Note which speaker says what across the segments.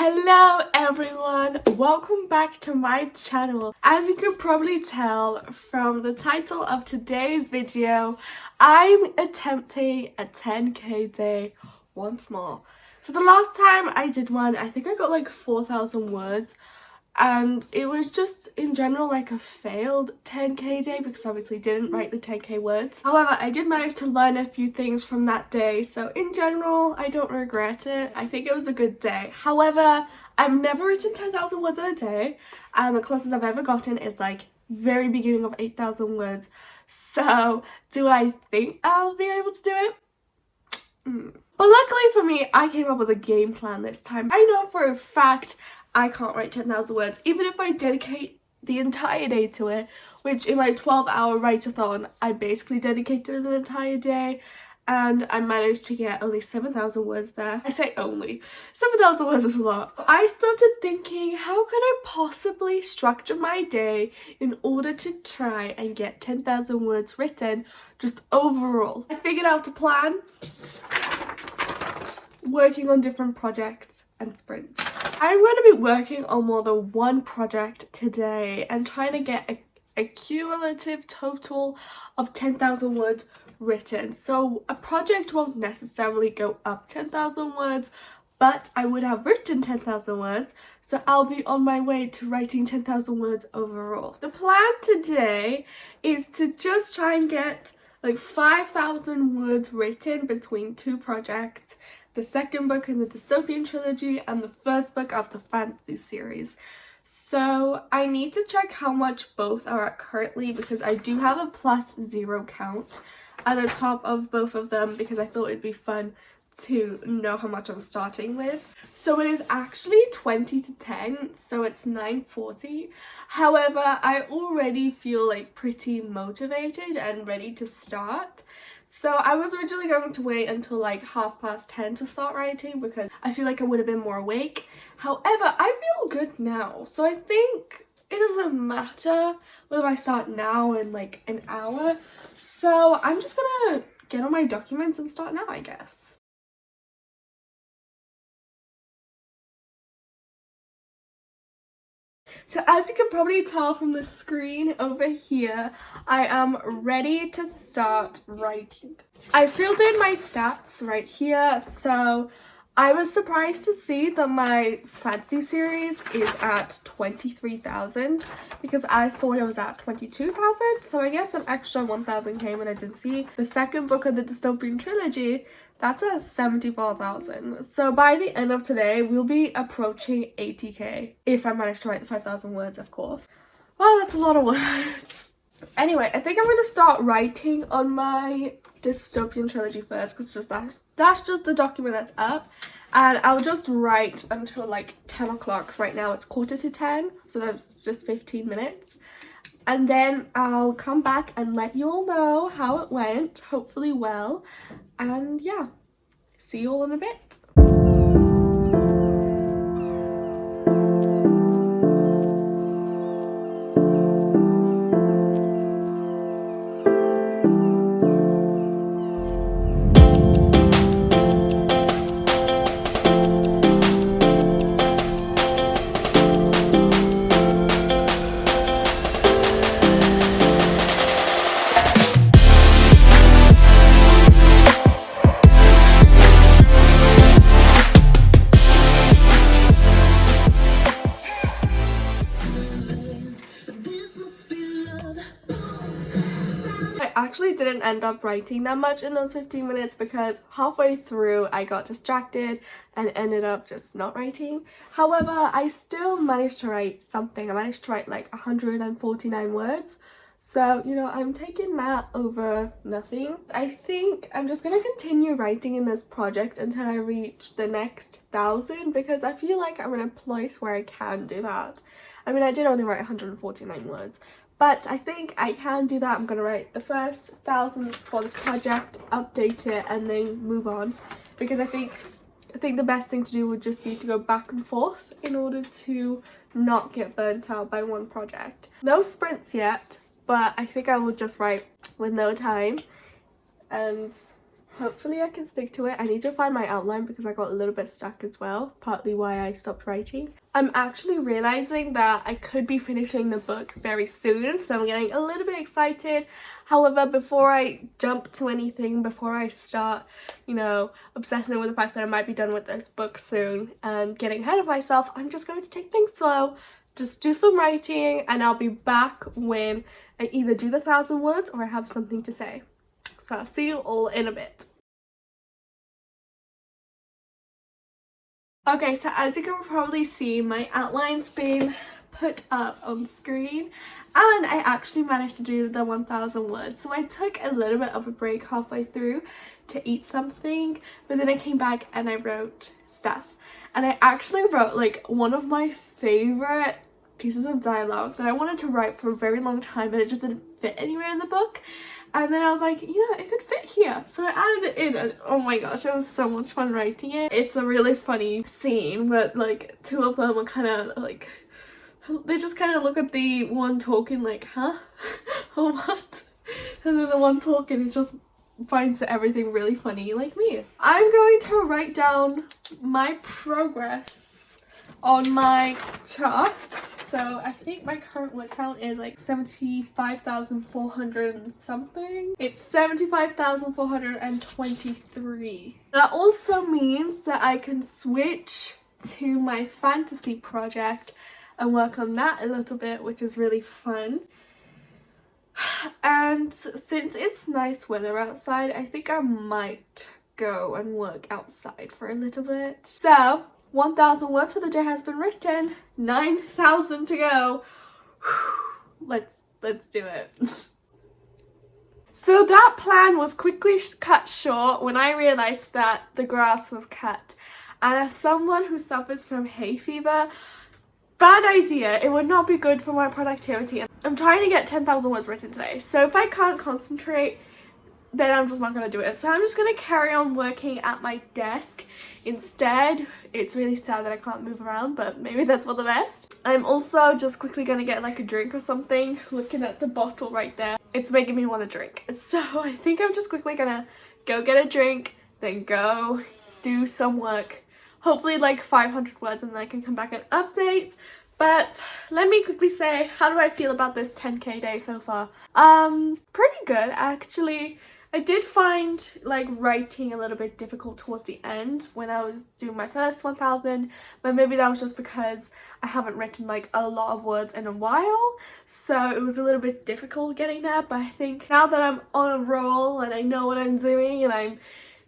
Speaker 1: Hello everyone, welcome back to my channel. As you can probably tell from the title of today's video, I'm attempting a 10k day once more. So the last time I did one, I think I got like 4,000 words, and it was just in general like a failed 10k day because obviously didn't write the 10k words. However, I did manage to learn a few things from that day, so in general I don't regret it. I think it was a good day. However, I've never written 10,000 words in a day, and the closest I've ever gotten is like very beginning of 8,000 words. So do I think I'll be able to do it? But luckily for me, I came up with a game plan this time. I know for a fact I can't write 10,000 words, even if I dedicate the entire day to it, which in my 12-hour write-a-thon, I basically dedicated an entire day, and I managed to get only 7,000 words there. I say only. 7,000 words is a lot. I started thinking, how could I possibly structure my day in order to try and get 10,000 words written just overall? I figured out a plan, working on different projects and sprints. I'm going to be working on more than one project today and trying to get a cumulative total of 10,000 words written. So a project won't necessarily go up 10,000 words, but I would have written 10,000 words, so I'll be on my way to writing 10,000 words overall. The plan today is to just try and get like 5,000 words written between two projects: the second book in the dystopian trilogy and the first book of the fantasy series. So I need to check how much both are at currently, because I do have a +0 count at the top of both of them because I thought it'd be fun to know how much I'm starting with. So it is actually 20 to 10, so it's 9:40. However, I already feel like pretty motivated and ready to start. So I was originally going to wait until like 10:30 to start writing because I feel like I would have been more awake. However, I feel good now, so I think it doesn't matter whether I start now in like an hour. So I'm just gonna get on my documents and start now, I guess. So as you can probably tell from the screen over here, I am ready to start writing. I filled in my stats right here, so I was surprised to see that my fantasy series is at 23,000 because I thought it was at 22,000, so I guess an extra 1,000 came when I didn't see. The second book of the dystopian trilogy, that's at 74,000. So by the end of today, we'll be approaching 80k. If I manage to write the 5,000 words, of course. Well, that's a lot of words. Anyway, I think I'm going to start writing on my dystopian trilogy first, because that's just the document that's up. And I'll just write until like 10 o'clock. Right now it's 9:45, so that's just 15 minutes. And then I'll come back and let you all know how it went, hopefully well. And yeah, see you all in a bit. I actually didn't end up writing that much in those 15 minutes because halfway through I got distracted and ended up just not writing. However, I still managed to write something. I managed to write like 149 words. So, you know, I'm taking that over nothing. I think I'm just gonna continue writing in this project until I reach the next 1,000 because I feel like I'm in a place where I can do that. I mean, I did only write 149 words, but I think I can do that. I'm gonna write the first 1,000 for this project, update it, and then move on, because I think the best thing to do would just be to go back and forth in order to not get burnt out by one project. No sprints yet, but I think I will just write with no time and Hopefully I can stick to it. I need to find my outline because I got a little bit stuck as well, partly why I stopped writing. I'm actually realizing that I could be finishing the book very soon, so I'm getting a little bit excited. However, before I jump to anything, before I start, you know, obsessing with the fact that I might be done with this book soon and getting ahead of myself, I'm just going to take things slow, just do some writing, and I'll be back when I either do the 1,000 words or I have something to say. So I'll see you all in a bit. Okay, so as you can probably see, my outline's been put up on screen and I actually managed to do the 1,000 words. So I took a little bit of a break halfway through to eat something, but then I came back and I wrote stuff. And I actually wrote like one of my favorite pieces of dialogue that I wanted to write for a very long time, but it just didn't fit anywhere in the book. And then I was like, you know, it could fit here. So I added it in and oh my gosh, it was so much fun writing it. It's a really funny scene, but like two of them are kind of like, they just kind of look at the one talking like, huh? Or what? And then the one talking, it just finds everything really funny like me. I'm going to write down my progress on my chart. So I think my current word count is like 75,400 and something. It's 75,423. That also means that I can switch to my fantasy project and work on that a little bit, which is really fun. And since it's nice weather outside, I think I might go and work outside for a little bit. So 1,000 words for the day has been written, 9,000 to go. Let's do it. So that plan was quickly cut short when I realized that the grass was cut. And as someone who suffers from hay fever, bad idea. It would not be good for my productivity. I'm trying to get 10,000 words written today. So if I can't concentrate, then I'm just not going to do it. So I'm just going to carry on working at my desk instead. It's really sad that I can't move around, but maybe that's for the best. I'm also just quickly going to get like a drink or something. Looking at the bottle right there, it's making me want to drink. So I think I'm just quickly going to go get a drink, then go do some work. Hopefully like 500 words and then I can come back and update. But let me quickly say, how do I feel about this 10k day so far? Pretty good actually. I did find like writing a little bit difficult towards the end when I was doing my first 1,000, but maybe that was just because I haven't written like a lot of words in a while, so it was a little bit difficult getting there. But I think now that I'm on a roll and I know what I'm doing and I'm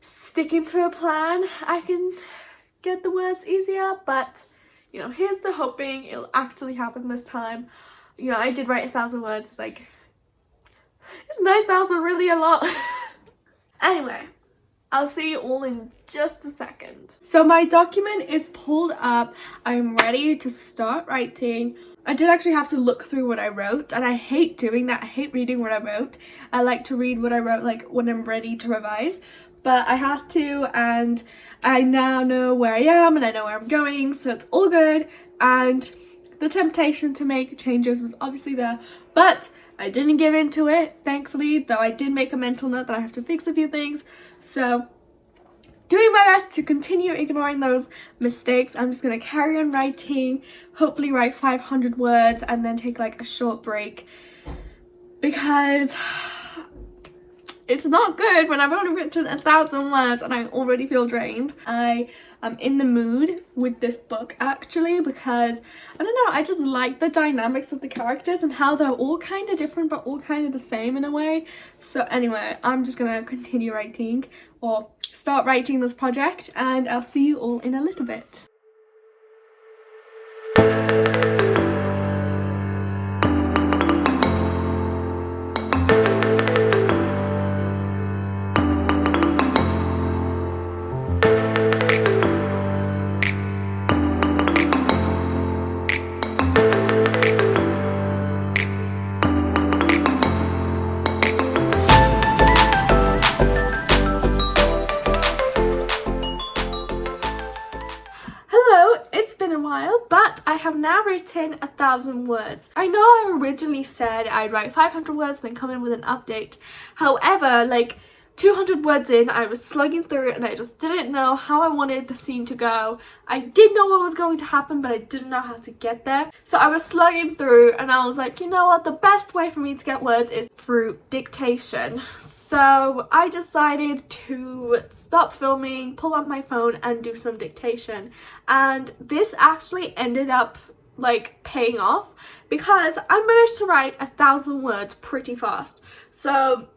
Speaker 1: sticking to a plan, I can get the words easier. But you know, here's to hoping it'll actually happen this time. You know, I did write 1,000 words. It's like, is 9,000 really a lot? Anyway, I'll see you all in just a second. So my document is pulled up. I'm ready to start writing. I did actually have to look through what I wrote, and I hate doing that. I hate reading what I wrote. I like to read what I wrote like when I'm ready to revise, but I had to, and I now know where I am and I know where I'm going, so it's all good. And the temptation to make changes was obviously there, but I didn't give in to it, thankfully, though I did make a mental note that I have to fix a few things. So doing my best to continue ignoring those mistakes. I'm just going to carry on writing, hopefully write 500 words and then take like a short break, because it's not good when I've only written 1,000 words and I already feel drained. I am in the mood with this book actually because, I don't know, I just like the dynamics of the characters and how they're all kind of different but all kind of the same in a way. So anyway, I'm just gonna continue writing, or start writing this project, and I'll see you all in a little bit. But I have now written 1,000 words. I know I originally said I'd write 500 words then come in with an update. However, like 200 words in, I was slugging through it and I just didn't know how I wanted the scene to go. I did know what was going to happen, but I didn't know how to get there. So I was slugging through and I was like, you know what, the best way for me to get words is through dictation. So I decided to stop filming, pull up my phone and do some dictation. And this actually ended up like paying off because I managed to write 1,000 words pretty fast. So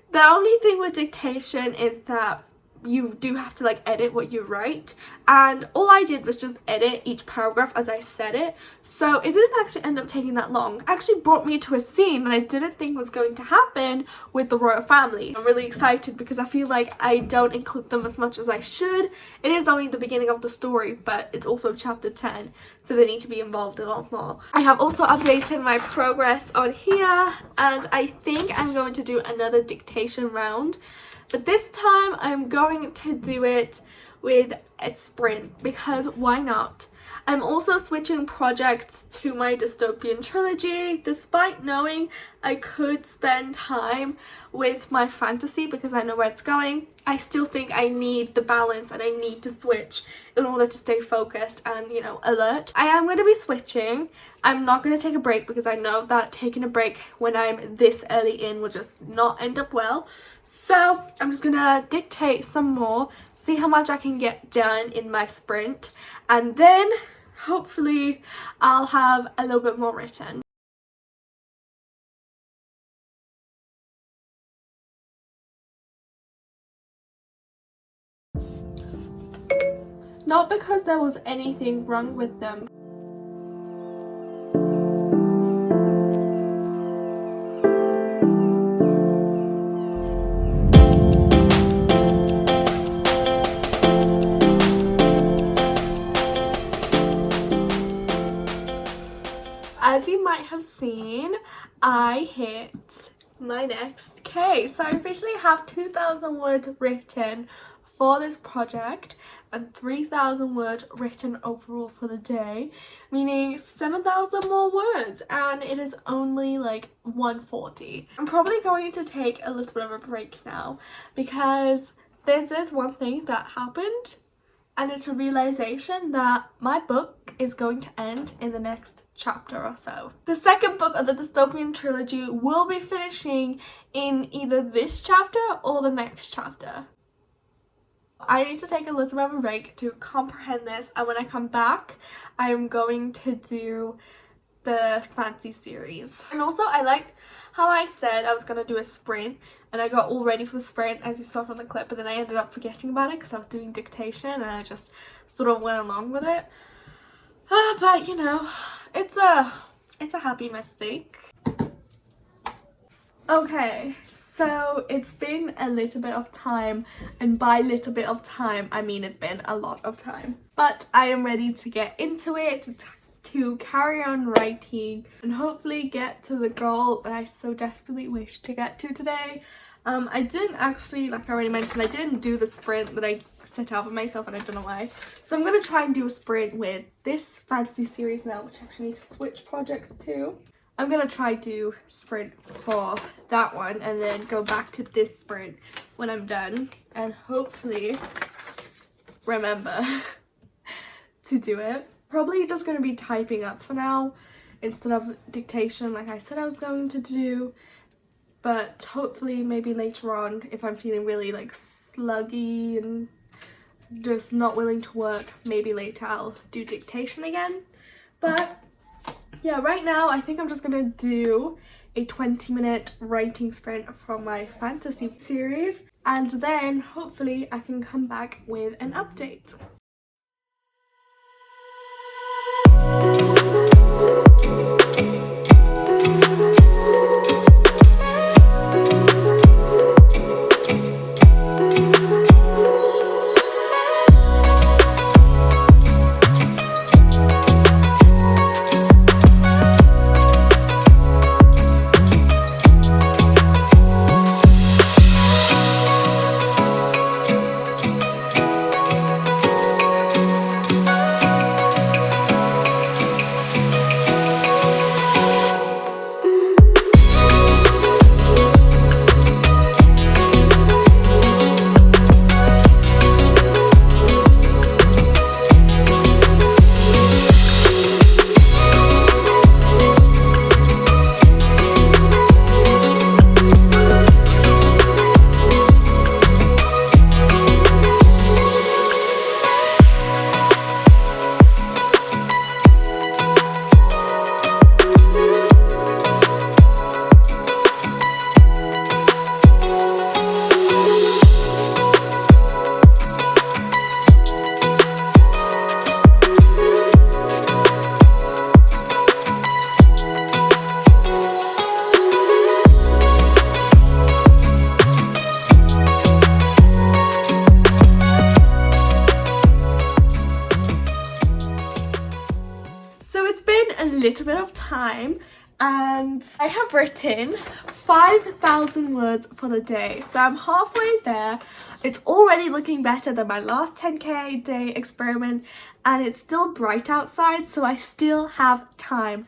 Speaker 1: the only thing with dictation is that you do have to like edit what you write, and all I did was just edit each paragraph as I said it, so it didn't actually end up taking that long. It actually brought me to a scene that I didn't think was going to happen with the royal family. I'm really excited because I feel like I don't include them as much as I should. It is only the beginning of the story, but it's also chapter 10, so they need to be involved a lot more. I have also updated my progress on here, and I think I'm going to do another dictation round. But this time I'm going to do it with a sprint because why not? I'm also switching projects to my dystopian trilogy despite knowing I could spend time with my fantasy because I know where it's going. I still think I need the balance and I need to switch in order to stay focused and, you know, alert. I am going to be switching. I'm not going to take a break because I know that taking a break when I'm this early in will just not end up well. So I'm just going to dictate some more, see how much I can get done in my sprint, and then hopefully I'll have a little bit more written. Not because there was anything wrong with them. As you might have seen, I hit my next K. So I officially have 2,000 words written for this project and 3,000 words written overall for the day, meaning 7,000 more words, and it is only like 1:40. I'm probably going to take a little bit of a break now because there's this one thing that happened, and it's a realization that my book is going to end in the next chapter or so. The second book of the dystopian trilogy will be finishing in either this chapter or the next chapter. I need to take a little bit of a break to comprehend this, and when I come back I am going to do the fancy series. And also I liked how I said I was going to do a sprint and I got all ready for the sprint as you saw from the clip, but then I ended up forgetting about it because I was doing dictation and I just sort of went along with it. But you know, it's a happy mistake. Okay, so it's been a little bit of time, and by little bit of time I mean it's been a lot of time, but I am ready to get into it, to carry on writing and hopefully get to the goal that I so desperately wish to get to today. I didn't actually, like I already mentioned, I didn't do the sprint that I set out for myself and I don't know why. So I'm going to try and do a sprint with this fancy series now, which I actually need to switch projects to. I'm going to try to sprint for that one and then go back to this sprint when I'm done and hopefully remember to do it. Probably just going to be typing up for now instead of dictation like I said I was going to do. But hopefully maybe later on, if I'm feeling really like sluggy and just not willing to work, maybe later I'll do dictation again. But yeah, right now I think I'm just gonna do a 20-minute writing sprint from my fantasy series, and then hopefully I can come back with an update. it's been a little bit of time and I have written 5,000 words for the day. So I'm halfway there. It's already looking better than my last 10k day experiment, and it's still bright outside, so I still have time.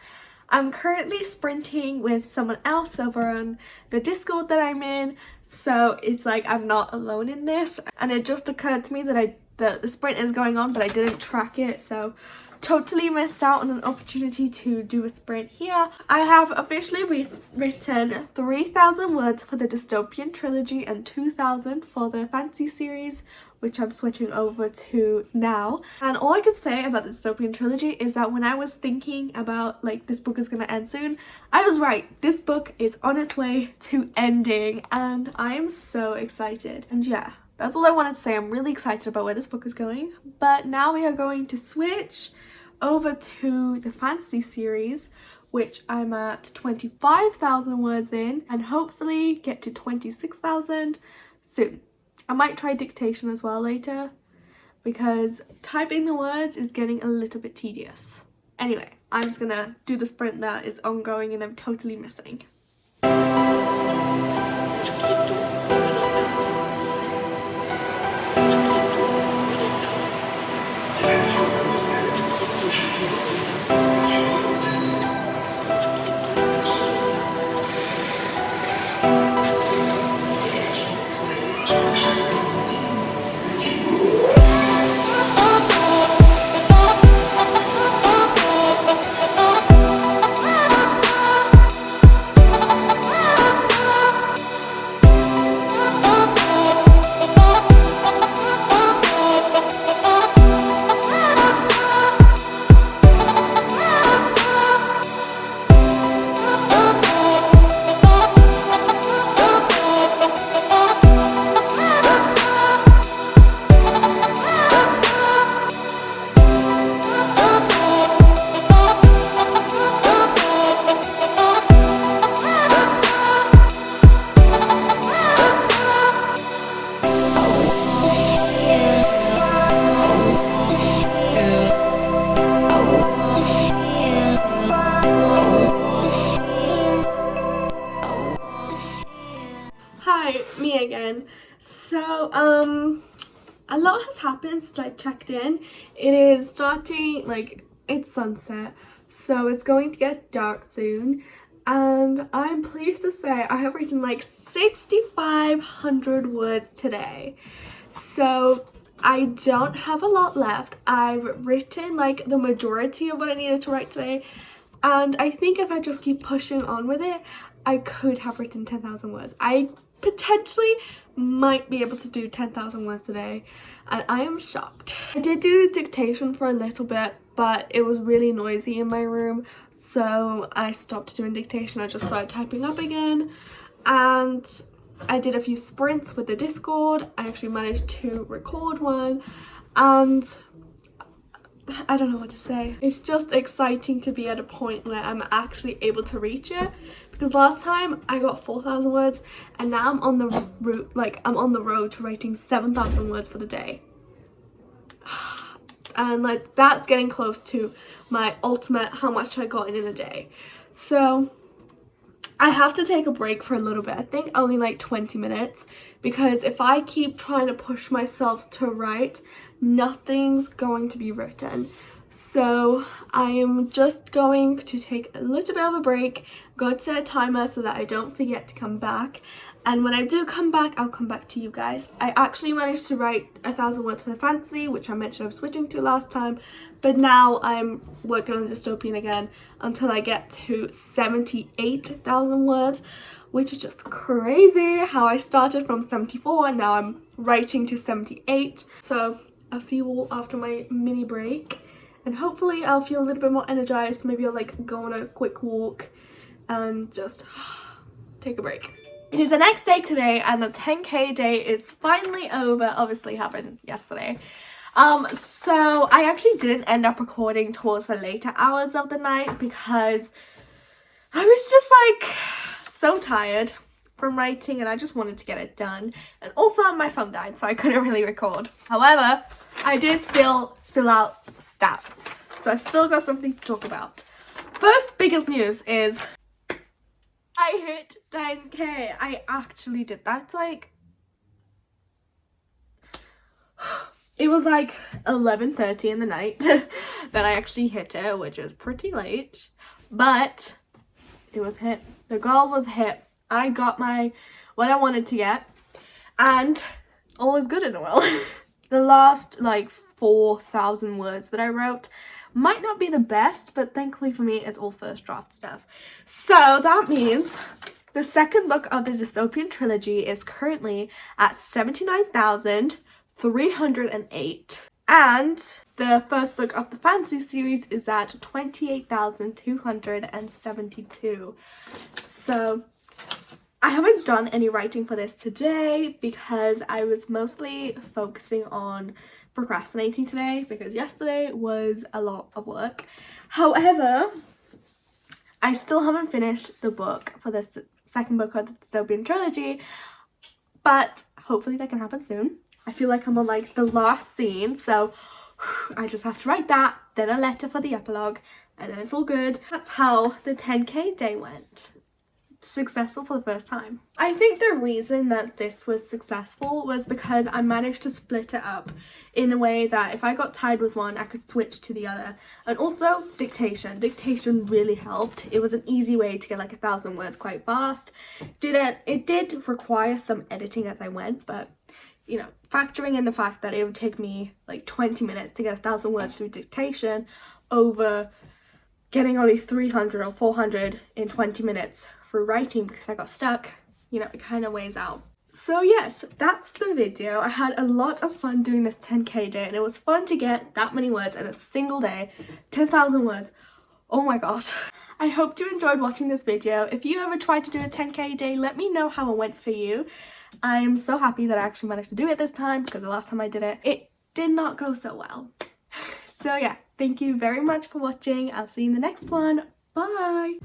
Speaker 1: I'm currently sprinting with someone else over on the Discord that I'm in, so it's like I'm not alone in this. And it just occurred to me that the sprint is going on, but I didn't track it, so totally missed out on an opportunity to do a sprint here. I have officially written 3,000 words for the dystopian trilogy and 2,000 for the fantasy series, which I'm switching over to now. And all I can say about the dystopian trilogy is that when I was thinking about like this book is gonna end soon, I was right. This book is on its way to ending and I am so excited. And yeah, that's all I wanted to say. I'm really excited about where this book is going. But now we are going to switch over to the fantasy series, which I'm at 25,000 words in, and hopefully get to 26,000 soon. I might try dictation as well later, because typing the words is getting a little bit tedious. Anyway, I'm just gonna do the sprint that is ongoing and I'm totally missing. Hi, me again. So, a lot has happened since I checked in. It is starting, like, it's sunset, so it's going to get dark soon. And I'm pleased to say I have written like 6,500 words today. So I don't have a lot left. I've written like the majority of what I needed to write today. And I think if I just keep pushing on with it, I could have written 10,000 words. I potentially might be able to do 10,000 words today, and I am shocked. I did do dictation for a little bit, but it was really noisy in my room, so I stopped doing dictation. I just started typing up again, and I did a few sprints with the Discord. I actually managed to record one, and I don't know what to say. It's just exciting to be at a point where I'm actually able to reach it, because last time I got 4,000 words and now I'm on the route, like I'm on the road to writing 7,000 words for the day. And like that's getting close to my ultimate how much I got in a day. So I have to take a break for a little bit. I think only like 20 minutes, because if I keep trying to push myself to write, nothing's going to be written. So I am just going to take a little bit of a break, go to set a timer so that I don't forget to come back. And when I do come back, I'll come back to you guys. I actually managed to write 1,000 words for the fantasy, which I mentioned I was switching to last time. But now I'm working on the dystopian again until I get to 78,000 words, which is just crazy how I started from 74 and now I'm writing to 78. So I'll see you all after my mini break, and hopefully I'll feel a little bit more energized. Maybe I'll like go on a quick walk and just take a break. It is the next day today and the 10k day is finally over. Obviously happened yesterday. So I actually didn't end up recording towards the later hours of the night because I was just like so tired from writing and I just wanted to get it done. And also my phone died, so I couldn't really record. However, I did still fill out stats. So I've still got something to talk about. First biggest news is I hit 10k. I actually did. That's like, it was like 11:30 in the night that I actually hit it, which is pretty late, but it was hit. The goal was hit. I got what I wanted to get, and all is good in the world. The last like 4,000 words that I wrote might not be the best, but thankfully for me, it's all first draft stuff. So that means the second book of the dystopian trilogy is currently at 79,308. And the first book of the fantasy series is at 28,272. So I haven't done any writing for this today because I was mostly focusing on procrastinating today because yesterday was a lot of work. However, I still haven't finished the book for this second book of the dystopian trilogy, but hopefully that can happen soon. I feel like I'm on like the last scene, so I just have to write that, then a letter for the epilogue, and then it's all good. That's how the 10k day went. Successful for the first time. I think the reason that this was successful was because I managed to split it up in a way that if I got tired with one, I could switch to the other. And also dictation. Dictation really helped. It was an easy way to get like 1,000 words quite fast. It did require some editing as I went, but you know, factoring in the fact that it would take me like 20 minutes to get 1,000 words through dictation over getting only 300 or 400 in 20 minutes for writing because I got stuck, you know, it kind of weighs out. So yes, that's the video. I had a lot of fun doing this 10k day, and it was fun to get that many words in a single day. 10,000 words. Oh my gosh. I hope you enjoyed watching this video. If you ever tried to do a 10k day, let me know how it went for you. I'm so happy that I actually managed to do it this time because the last time I did it, it did not go so well. So yeah, thank you very much for watching. I'll see you in the next one. Bye!